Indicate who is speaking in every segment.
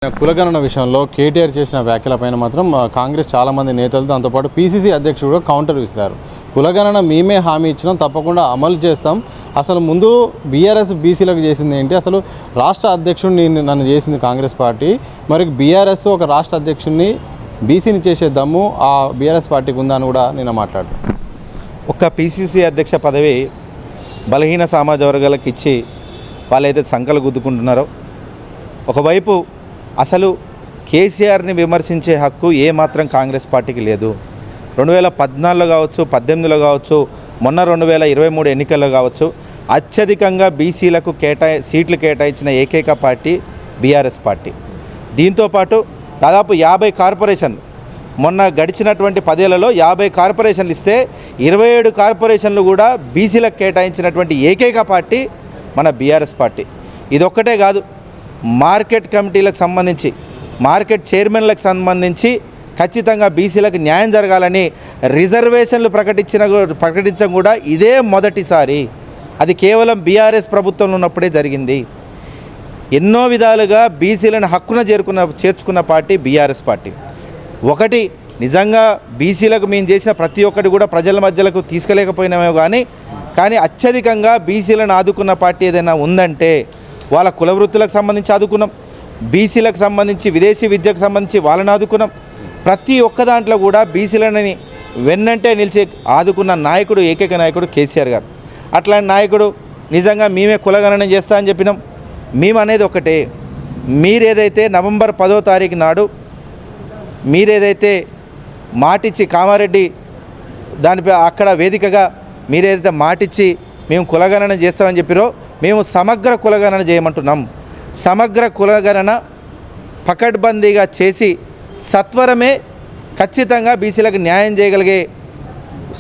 Speaker 1: కులగణన విషయంలో కేటీఆర్ చేసిన వ్యాఖ్యలపైన మాత్రం కాంగ్రెస్ చాలామంది నేతలు దాంతోపాటు పీసీసీ అధ్యక్షుడు కూడా కౌంటర్ విసిరారు. కులగణన మేమే హామీ ఇచ్చినాం, తప్పకుండా అమలు చేస్తాం. అసలు ముందు బీఆర్ఎస్ బీసీలకు చేసింది ఏంటి? అసలు రాష్ట్ర అధ్యక్షుడిని నన్ను చేసింది కాంగ్రెస్ పార్టీ, మరి బీఆర్ఎస్ ఒక రాష్ట్ర అధ్యక్షుడిని బీసీని చేసే దమ్ము ఆ బీఆర్ఎస్ పార్టీకి ఉందని కూడా నేను మాట్లాడాను.
Speaker 2: ఒక్క పీసీసీ అధ్యక్ష పదవి బలహీన సమాజ వర్గాలకు ఇచ్చి వాళ్ళైతే సంకలు గుద్దుకుంటున్నారో, ఒకవైపు అసలు కేసీఆర్ని విమర్శించే హక్కు ఏమాత్రం కాంగ్రెస్ పార్టీకి లేదు. 2014లో కావచ్చు, 18లో కావచ్చు, మొన్న 2023 ఎన్నికల్లో కావచ్చు, అత్యధికంగా బీసీలకు సీట్లు కేటాయించిన ఏకైక పార్టీ బీఆర్ఎస్ పార్టీ. దీంతోపాటు దాదాపు 50 కార్పొరేషన్లు, మొన్న గడిచినటువంటి 10 ఏళ్లలో 50 కార్పొరేషన్లు ఇస్తే 27 కార్పొరేషన్లు కూడా బీసీలకు కేటాయించినటువంటి ఏకైక పార్టీ మన బీఆర్ఎస్ పార్టీ. ఇదొక్కటే కాదు, మార్కెట్ కమిటీలకు సంబంధించి, మార్కెట్ చైర్మన్లకు సంబంధించి ఖచ్చితంగా బీసీలకు న్యాయం జరగాలని రిజర్వేషన్లు ప్రకటించడం కూడా ఇదే మొదటిసారి. అది కేవలం బీఆర్ఎస్ ప్రభుత్వంలో ఉన్నప్పుడే జరిగింది. ఎన్నో విధాలుగా బీసీలను హక్కున చేర్చుకున్న పార్టీ బీఆర్ఎస్ పార్టీ. ఒకటి, నిజంగా బీసీలకు మేము చేసిన ప్రతి ఒక్కటి కూడా ప్రజల మధ్యలకు తీసుకెళ్ళకపోయినామో కానీ అత్యధికంగా బీసీలను ఆదుకున్న పార్టీ ఏదైనా ఉందంటే వాళ్ళ కుల వృత్తులకు సంబంధించి ఆదుకున్నాం, బీసీలకు సంబంధించి విదేశీ విద్యకు సంబంధించి వాళ్ళని ఆదుకున్నాం. ప్రతి ఒక్క దాంట్లో కూడా బీసీలని వెన్నంటే నిలిచి ఆదుకున్న నాయకుడు, ఏకైక నాయకుడు కేసీఆర్ గారు. అట్లాంటి నాయకుడు నిజంగా మేమే కులగణన చేస్తా అని చెప్పినాం. మేము అనేది ఒకటే, మీరేదైతే నవంబర్ 10వ తారీఖు నాడు మీరేదైతే మాటిచ్చి కామారెడ్డి దానిపై అక్కడ వేదికగా మీరేదైతే మాటిచ్చి మేము కులగణన చేస్తామని చెప్పారో, మేము సమగ్ర కులగణన చేయమంటున్నాం. సమగ్ర కులగణన పకడ్బందీగా చేసి సత్వరమే ఖచ్చితంగా బీసీలకు న్యాయం చేయగలిగే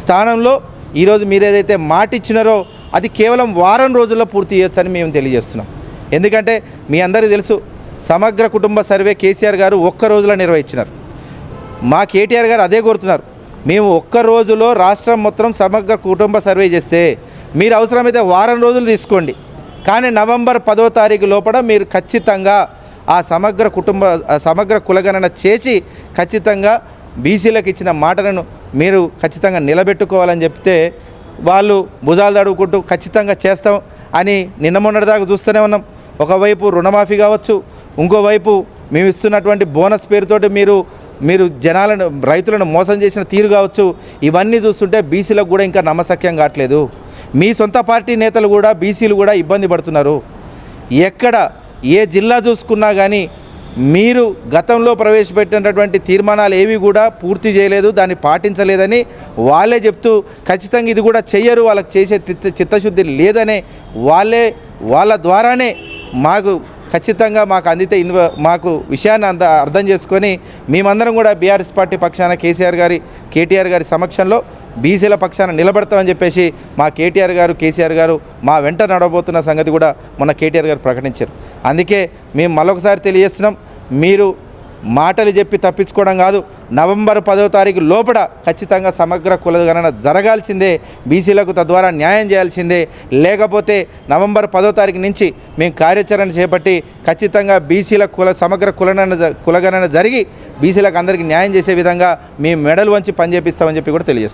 Speaker 2: స్థానంలో ఈరోజు మీరేదైతే మాటిచ్చినారో అది కేవలం వారం రోజుల్లో పూర్తి చేయొచ్చని మేము తెలియజేస్తున్నాం. ఎందుకంటే మీ అందరికీ తెలుసు, సమగ్ర కుటుంబ సర్వే కేసీఆర్ గారు ఒక్క రోజులో నిర్వహించినారు. మా కేటీఆర్ గారు అదే కోరుతున్నారు, మేము ఒక్క రోజులో రాష్ట్రం మొత్తం సమగ్ర కుటుంబ సర్వే చేస్తే మీరు అవసరమైతే వారం రోజులు తీసుకోండి, కానీ నవంబర్ 10వ తారీఖు లోపల మీరు ఖచ్చితంగా ఆ సమగ్ర కులగణన చేసి ఖచ్చితంగా బీసీలకు ఇచ్చిన మాటలను మీరు ఖచ్చితంగా నిలబెట్టుకోవాలని చెప్తే వాళ్ళు భుజాలు తడువుకుంటూ ఖచ్చితంగా చేస్తాం అని నిన్న మొన్నటిదాకా చూస్తూనే ఉన్నాం. ఒకవైపు రుణమాఫీ కావచ్చు, ఇంకోవైపు మేము ఇస్తున్నటువంటి బోనస్ పేరుతోటి మీరు జనాలను, రైతులను మోసం చేసిన తీరు కావచ్చు. ఇవన్నీ చూస్తుంటే బీసీలకు కూడా ఇంకా నమ్మశక్యం కావట్లేదు. మీ సొంత పార్టీ నేతలు కూడా, బీసీలు కూడా ఇబ్బంది పడుతున్నారు. ఎక్కడ ఏ జిల్లా చూసుకున్నా కానీ మీరు గతంలో ప్రవేశపెట్టినటువంటి తీర్మానాలు ఏవి కూడా పూర్తి చేయలేదు, దాన్ని పాటించలేదని వాళ్ళే చెప్తూ ఖచ్చితంగా ఇది కూడా చెయ్యరు, వాళ్ళకి చేసే చిత్తశుద్ధి లేదనే వాళ్ళ ద్వారానే మాకు ఖచ్చితంగా మాకు అందితే మాకు విషయాన్ని అర్థం చేసుకొని మేమందరం కూడా బీఆర్ఎస్ పార్టీ పక్షాన కేటీఆర్ గారి సమక్షంలో బీసీల పక్షాన నిలబడతామని చెప్పేసి మా కేటీఆర్ గారు, కేసీఆర్ గారు మా వెంట నడవబోతున్న సంగతి కూడా మొన్న కేటీఆర్ గారు ప్రకటించారు. అందుకే మేము మరొకసారి తెలియజేస్తున్నాం, మీరు మాటలు చెప్పి తప్పించుకోవడం కాదు, నవంబర్ 10వ తారీఖు లోపల ఖచ్చితంగా సమగ్ర కులగణన జరగాల్సిందే, బీసీలకు తద్వారా న్యాయం చేయాల్సిందే. లేకపోతే నవంబర్ 10వ తారీఖు నుంచి మేము కార్యాచరణ చేపట్టి ఖచ్చితంగా బీసీల సమగ్ర కులగణన జరిగి బీసీలకు అందరికీ న్యాయం చేసే విధంగా మేము మెడలు వంచి పనిచేపిస్తామని చెప్పి కూడా తెలియజేస్తాం.